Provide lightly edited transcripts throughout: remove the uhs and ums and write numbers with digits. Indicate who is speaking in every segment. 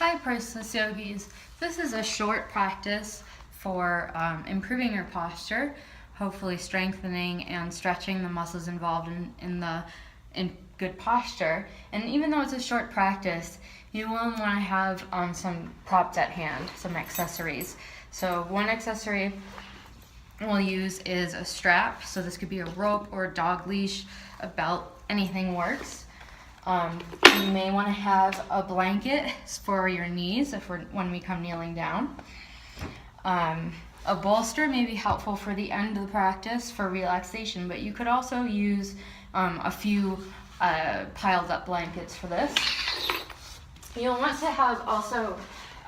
Speaker 1: Hi Priceless Yogis. This is a short practice for improving your posture, hopefully strengthening and stretching the muscles involved in good posture. And even though it's a short practice, you will want to have some props at hand, some accessories. So one accessory we'll use is a strap. So this could be a rope or a dog leash, a belt, anything works. You may want to have a blanket for your knees when we come kneeling down. A bolster may be helpful for the end of the practice for relaxation, but you could also use a few piled up blankets for this. You'll want to have also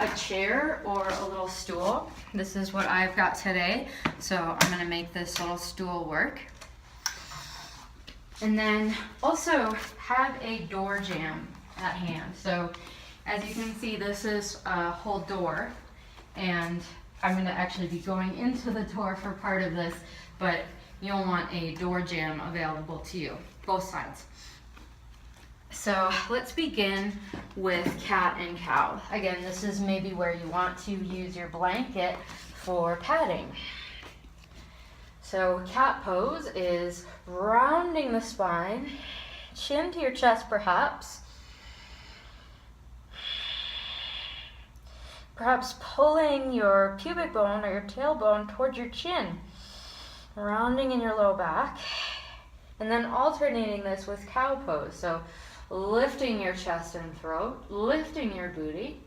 Speaker 1: a chair or a little stool. This is what I've got today, so I'm going to make this little stool work. And then also have a door jamb at hand. So as you can see, this is a whole door, and I'm going to actually be going into the door for part of this, but you'll want a door jamb available to you, both sides. So let's begin with cat and cow. Again, this is maybe where you want to use your blanket for padding. So cat pose is rounding the spine, chin to your chest perhaps. Perhaps pulling your pubic bone or your tailbone towards your chin, rounding in your low back, and then alternating this with cow pose. So lifting your chest and throat, lifting your booty.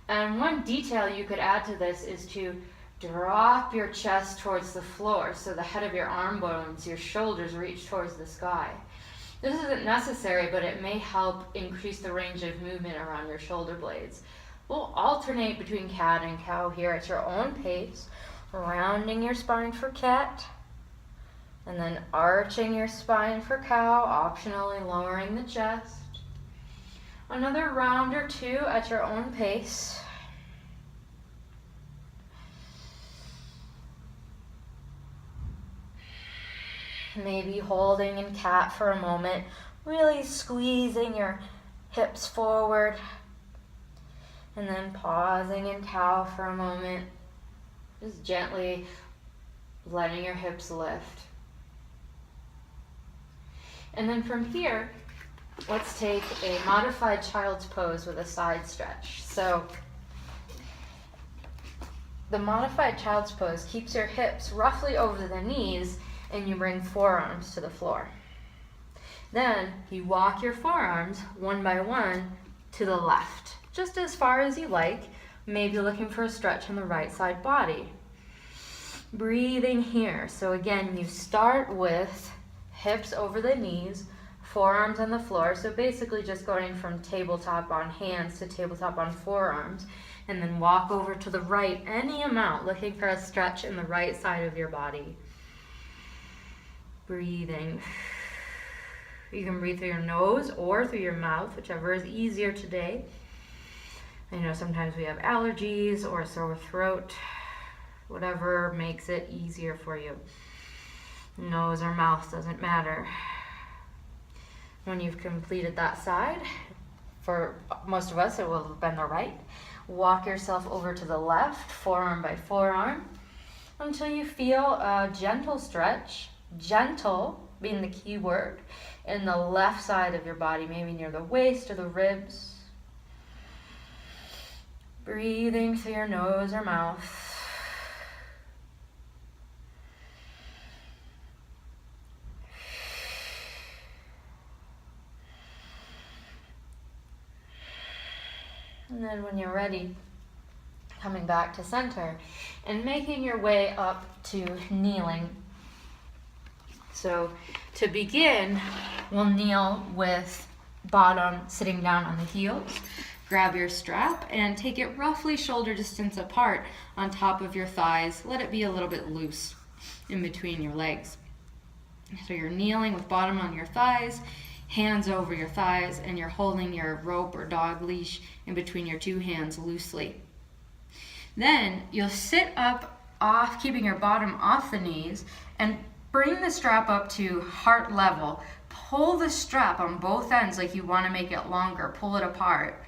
Speaker 1: And one detail you could add to this is to drop your chest towards the floor so the head of your arm bones, your shoulders reach towards the sky. This isn't necessary, but it may help increase the range of movement around your shoulder blades. We'll alternate between cat and cow here at your own pace, rounding your spine for cat, and then arching your spine for cow, optionally lowering the chest. Another round or two at your own pace. Maybe holding in cat for a moment, really squeezing your hips forward, and then pausing in cow for a moment, just gently letting your hips lift. And then from here, let's take a modified child's pose with a side stretch. So the modified child's pose keeps your hips roughly over the knees, and you bring forearms to the floor. Then you walk your forearms one by one to the left, just as far as you like, maybe looking for a stretch on the right side body. Breathing here. So again, you start with hips over the knees, forearms on the floor. So basically just going from tabletop on hands to tabletop on forearms, and then walk over to the right any amount, looking for a stretch in the right side of your body. Breathing. You can breathe through your nose or through your mouth, whichever is easier today. I know sometimes we have allergies or a sore throat, whatever makes it easier for you. Nose or mouth doesn't matter. When you've completed that side, for most of us it will have been the right, walk yourself over to the left, forearm by forearm, until you feel a gentle stretch. Gentle being the key word, in the left side of your body, maybe near the waist or the ribs. Breathing through your nose or mouth. And then when you're ready, coming back to center and making your way up to kneeling. So to begin, we'll kneel with bottom sitting down on the heels. Grab your strap and take it roughly shoulder distance apart on top of your thighs. Let it be a little bit loose in between your legs. So you're kneeling with bottom on your thighs, hands over your thighs, and you're holding your rope or dog leash in between your two hands loosely. Then you'll sit up off, keeping your bottom off the knees, and bring the strap up to heart level. Pull the strap on both ends like you want to make it longer. Pull it apart.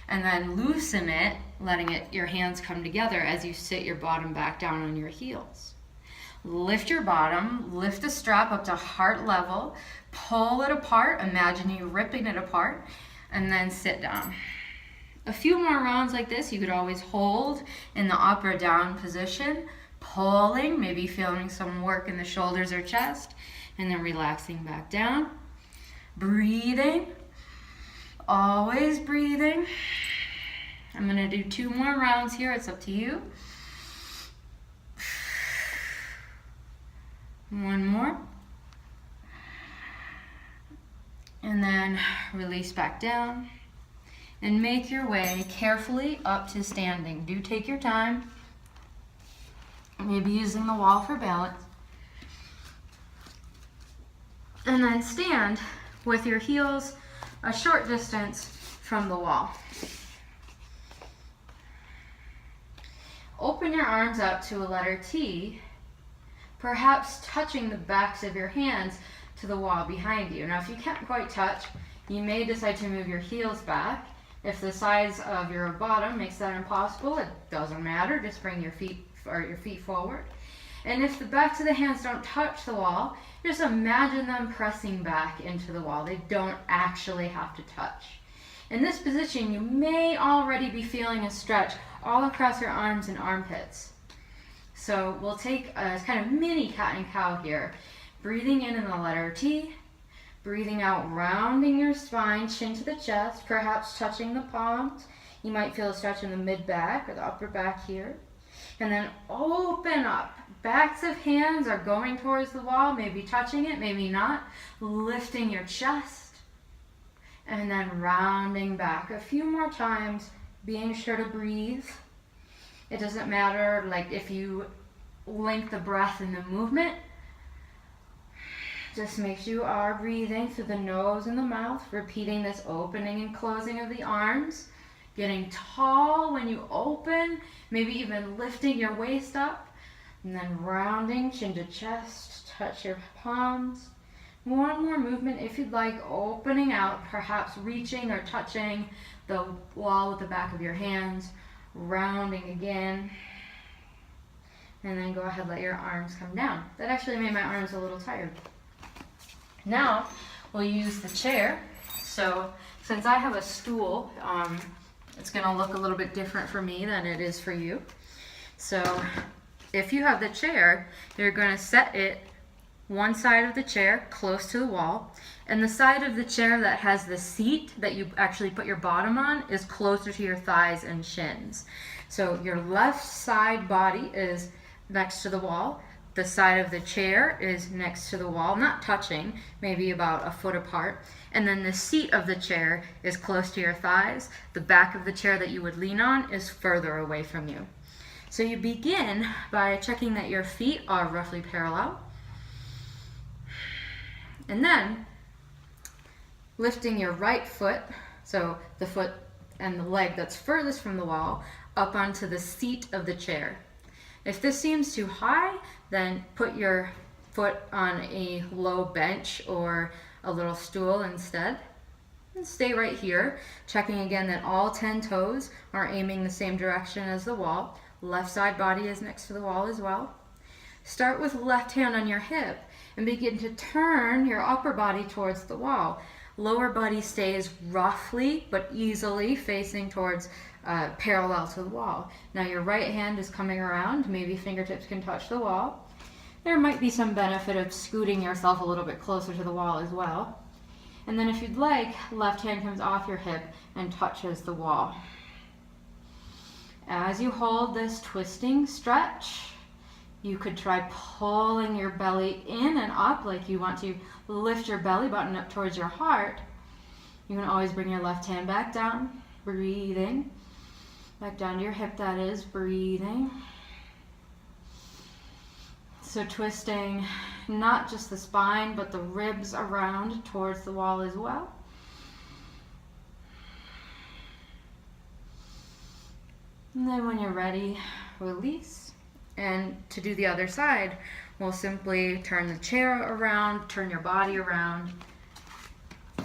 Speaker 1: and then loosen it, letting your hands come together as you sit your bottom back down on your heels. Lift your bottom, lift the strap up to heart level, pull it apart, imagine you ripping it apart, and then sit down. A few more rounds like this, you could always hold in the up or down position, pulling, maybe feeling some work in the shoulders or chest, and then relaxing back down. Breathing, always breathing. I'm gonna do 2 more rounds here, it's up to you. 1 more. And then release back down. And make your way carefully up to standing. Do take your time. Maybe using the wall for balance. And then stand with your heels a short distance from the wall. Open your arms up to a letter T, perhaps touching the backs of your hands to the wall behind you. Now, if you can't quite touch, you may decide to move your heels back. If the size of your bottom makes that impossible, it doesn't matter. Just bring your feet forward. And if the backs of the hands don't touch the wall, just imagine them pressing back into the wall. They don't actually have to touch. In this position, you may already be feeling a stretch all across your arms and armpits. So we'll take a kind of mini cat and cow here. Breathing in the letter T. Breathing out, rounding your spine, chin to the chest, perhaps touching the palms. You might feel a stretch in the mid-back or the upper back here. And then open up. Backs of hands are going towards the wall, maybe touching it, maybe not. Lifting your chest. And then rounding back a few more times, being sure to breathe. It doesn't matter like if you link the breath in the movement. Just make sure you are breathing through the nose and the mouth, repeating this opening and closing of the arms, getting tall when you open, maybe even lifting your waist up, and then rounding chin to chest, touch your palms. 1 more movement if you'd like, opening out, perhaps reaching or touching the wall with the back of your hands, rounding again, and then go ahead, let your arms come down. That actually made my arms a little tired. Now, we'll use the chair. So, since I have a stool, it's gonna look a little bit different for me than it is for you. So, if you have the chair, you're gonna set it one side of the chair close to the wall, and the side of the chair that has the seat that you actually put your bottom on is closer to your thighs and shins. So, your left side body is next to the wall. The side of the chair is next to the wall, not touching, maybe about a foot apart. And then the seat of the chair is close to your thighs. The back of the chair that you would lean on is further away from you. So you begin by checking that your feet are roughly parallel. And then lifting your right foot, so the foot and the leg that's furthest from the wall, up onto the seat of the chair. If this seems too high, then put your foot on a low bench or a little stool instead. And stay right here, checking again that all 10 toes are aiming the same direction as the wall. Left side body is next to the wall as well. Start with left hand on your hip and begin to turn your upper body towards the wall. Lower body stays roughly but easily facing towards parallel to the wall. Now your right hand is coming around, maybe fingertips can touch the wall. There might be some benefit of scooting yourself a little bit closer to the wall as well. And then if you'd like, left hand comes off your hip and touches the wall. As you hold this twisting stretch, you could try pulling your belly in and up like you want to lift your belly button up towards your heart. You can always bring your left hand back down, breathing. Back down to your hip, that is, breathing. So twisting not just the spine, but the ribs around towards the wall as well. And then when you're ready, release. And to do the other side, we'll simply turn the chair around, turn your body around.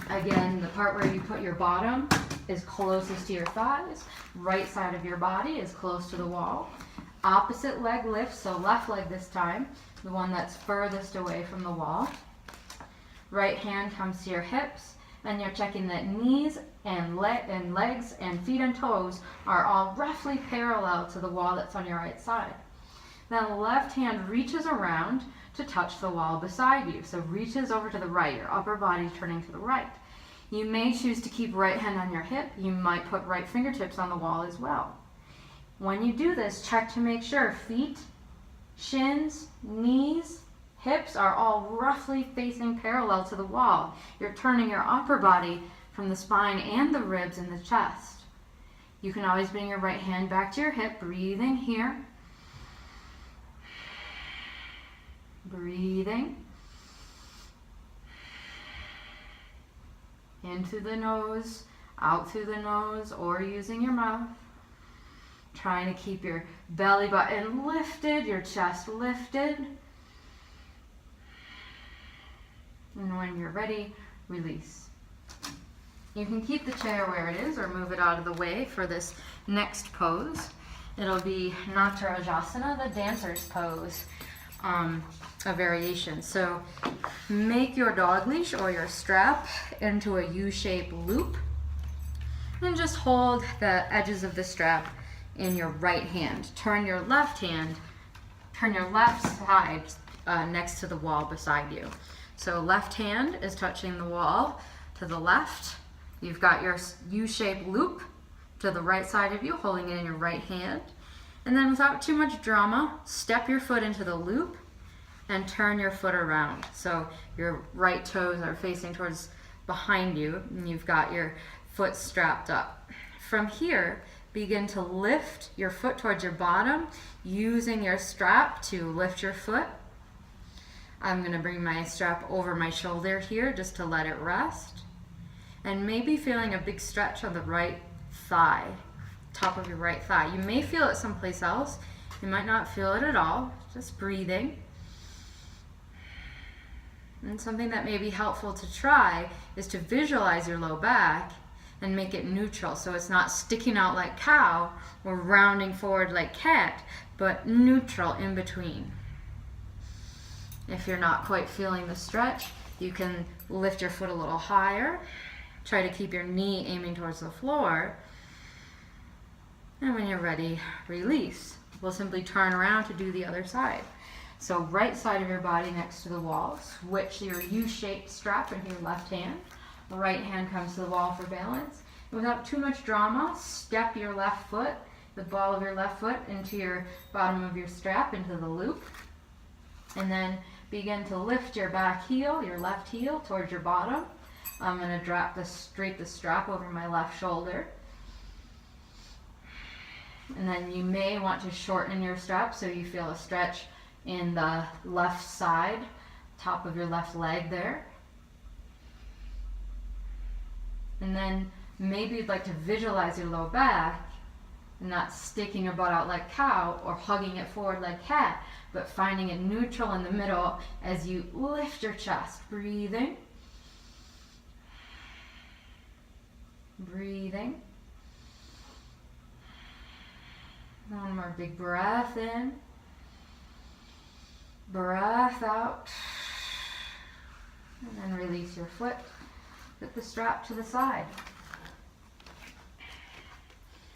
Speaker 1: Again, the part where you put your bottom is closest to your thighs. Right side of your body is close to the wall. Opposite leg lifts, so left leg this time, the one that's furthest away from the wall. Right hand comes to your hips, and you're checking that knees and legs and feet and toes are all roughly parallel to the wall that's on your right side. Then the left hand reaches around to touch the wall beside you. So reaches over to the right, your upper body turning to the right. You may choose to keep right hand on your hip. You might put right fingertips on the wall as well. When you do this, check to make sure feet, shins, knees, hips are all roughly facing parallel to the wall. You're turning your upper body from the spine and the ribs and the chest. You can always bring your right hand back to your hip, breathing here. Breathing. In through the nose, out through the nose, or using your mouth. Trying to keep your belly button lifted, your chest lifted. And when you're ready, release. You can keep the chair where it is or move it out of the way for this next pose. It'll be Natarajasana, the dancer's pose, a variation. So make your dog leash or your strap into a U-shaped loop and just hold the edges of the strap in your right hand. Turn your left side next to the wall beside you. So left hand is touching the wall to the left. You've got your U-shaped loop to the right side of you, holding it in your right hand. And then without too much drama, step your foot into the loop and turn your foot around. So your right toes are facing towards behind you and you've got your foot strapped up. From here, begin to lift your foot towards your bottom, using your strap to lift your foot. I'm going to bring my strap over my shoulder here just to let it rest. And maybe feeling a big stretch on the right thigh, top of your right thigh. You may feel it someplace else. You might not feel it at all. Just breathing. And something that may be helpful to try is to visualize your low back and make it neutral, so it's not sticking out like cow or rounding forward like cat, but neutral in between. If you're not quite feeling the stretch, you can lift your foot a little higher. Try to keep your knee aiming towards the floor. And when you're ready, release. We'll simply turn around to do the other side. So right side of your body next to the wall, switch your U-shaped strap into your left hand. The right hand comes to the wall for balance. Without too much drama, step your left foot, the ball of your left foot, into your bottom of your strap, into the loop. And then begin to lift your back heel, your left heel, towards your bottom. I'm going to straight the strap over my left shoulder. And then you may want to shorten your strap so you feel a stretch in the left side, top of your left leg there. And then maybe you'd like to visualize your low back, not sticking your butt out like cow or hugging it forward like cat, but finding it neutral in the middle as you lift your chest. Breathing. Breathing. One more big breath in. Breath out. And then release your foot. Put the strap to the side.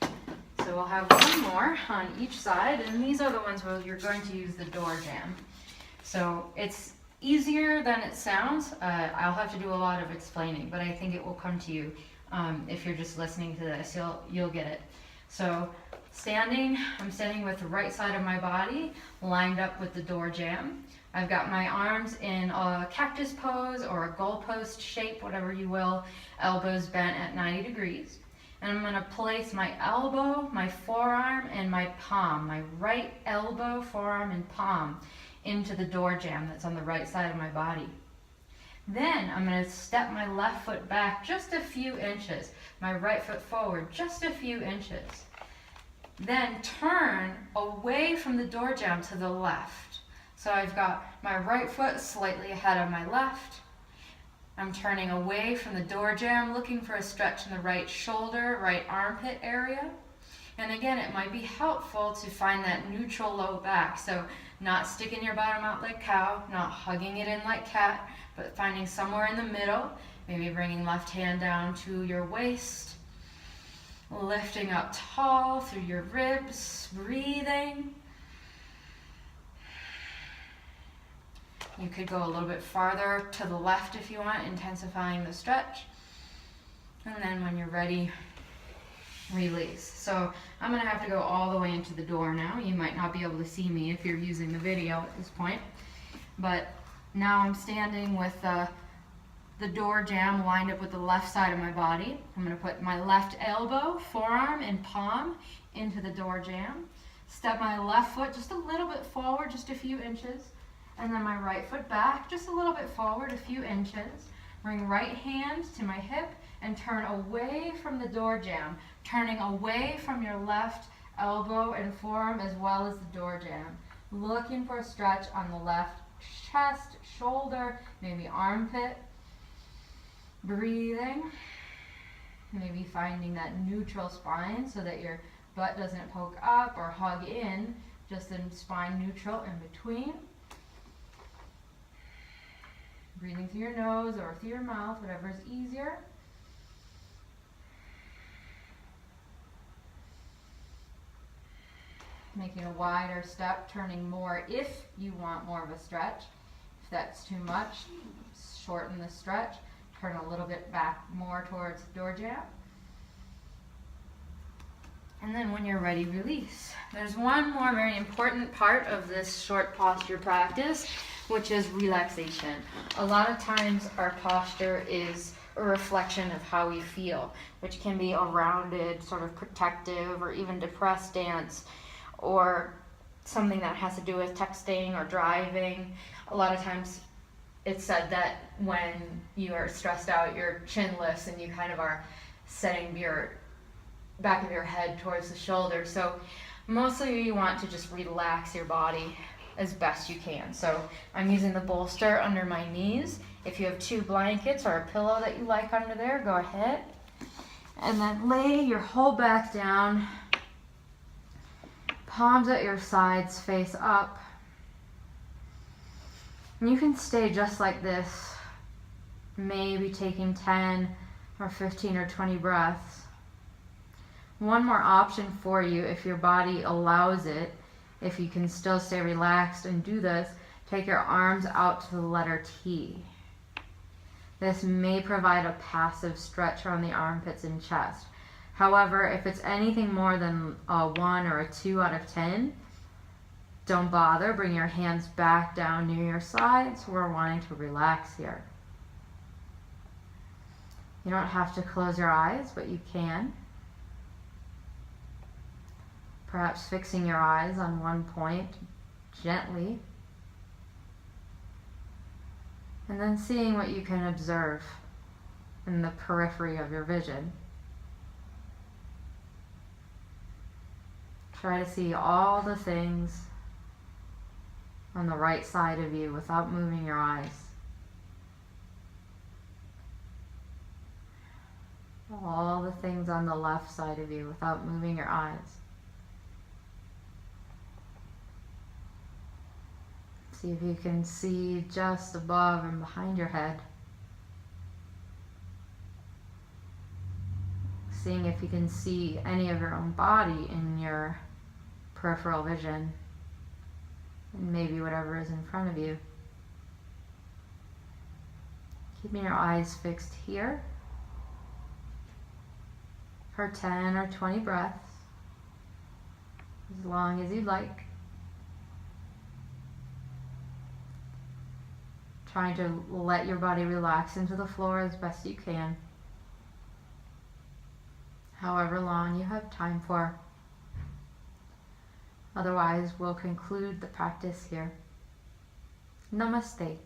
Speaker 1: So we'll have one more on each side, and these are the ones where you're going to use the door jam. So it's easier than it sounds. I'll have to do a lot of explaining, but I think it will come to you if you're just listening to this. You'll get it. So I'm standing with the right side of my body lined up with the door jam. I've got my arms in a cactus pose or a goalpost shape, whatever you will, elbows bent at 90 degrees. And I'm going to place my elbow, my forearm, and my palm, my right elbow, forearm, and palm into the door jam that's on the right side of my body. Then I'm going to step my left foot back just a few inches, my right foot forward just a few inches. Then turn away from the door jam to the left. So I've got my right foot slightly ahead of my left. I'm turning away from the door jamb, looking for a stretch in the right shoulder, right armpit area. And again, it might be helpful to find that neutral low back. So not sticking your bottom out like cow, not hugging it in like cat, but finding somewhere in the middle. Maybe bringing left hand down to your waist. Lifting up tall through your ribs, breathing. You could go a little bit farther to the left if you want, intensifying the stretch. And then when you're ready, release. So I'm going to have to go all the way into the door now. You might not be able to see me if you're using the video at this point. But now I'm standing with the door jamb lined up with the left side of my body. I'm going to put my left elbow, forearm, and palm into the door jamb. Step my left foot just a little bit forward, just a few inches. And then my right foot back, just a little bit forward, a few inches. Bring right hand to my hip and turn away from the door jamb, turning away from your left elbow and forearm as well as the door jamb. Looking for a stretch on the left chest, shoulder, maybe armpit. Breathing, maybe finding that neutral spine so that your butt doesn't poke up or hug in, just in spine neutral in between. Breathing through your nose or through your mouth, whatever is easier. Making a wider step, turning more if you want more of a stretch. If that's too much, shorten the stretch. Turn a little bit back more towards the door jamb. And then when you're ready, release. There's one more very important part of this short posture practice, which is relaxation. A lot of times our posture is a reflection of how we feel, which can be a rounded, sort of protective or even depressed stance, or something that has to do with texting or driving. A lot of times it's said that when you are stressed out, your chin lifts and you kind of are setting your back of your head towards the shoulder. So mostly you want to just relax your body as best you can. So I'm using the bolster under my knees. If you have 2 blankets or a pillow that you like under there, go ahead. And then lay your whole back down, palms at your sides, face up. And you can stay just like this, maybe taking 10 or 15 or 20 breaths. One more option for you, if your body allows it, if you can still stay relaxed and do this, take your arms out to the letter T. This may provide a passive stretch around the armpits and chest. However, if it's anything more than a 1 or a 2 out of 10, don't bother. Bring your hands back down near your sides. We're wanting to relax here. You don't have to close your eyes, but you can. Perhaps fixing your eyes on one point gently. And then seeing what you can observe in the periphery of your vision. Try to see all the things on the right side of you without moving your eyes. All the things on the left side of you without moving your eyes. See if you can see just above and behind your head. Seeing if you can see any of your own body in your peripheral vision, and maybe whatever is in front of you. Keeping your eyes fixed here for 10 or 20 breaths, as long as you'd like. Trying to let your body relax into the floor as best you can, however long you have time for. Otherwise, we'll conclude the practice here. Namaste.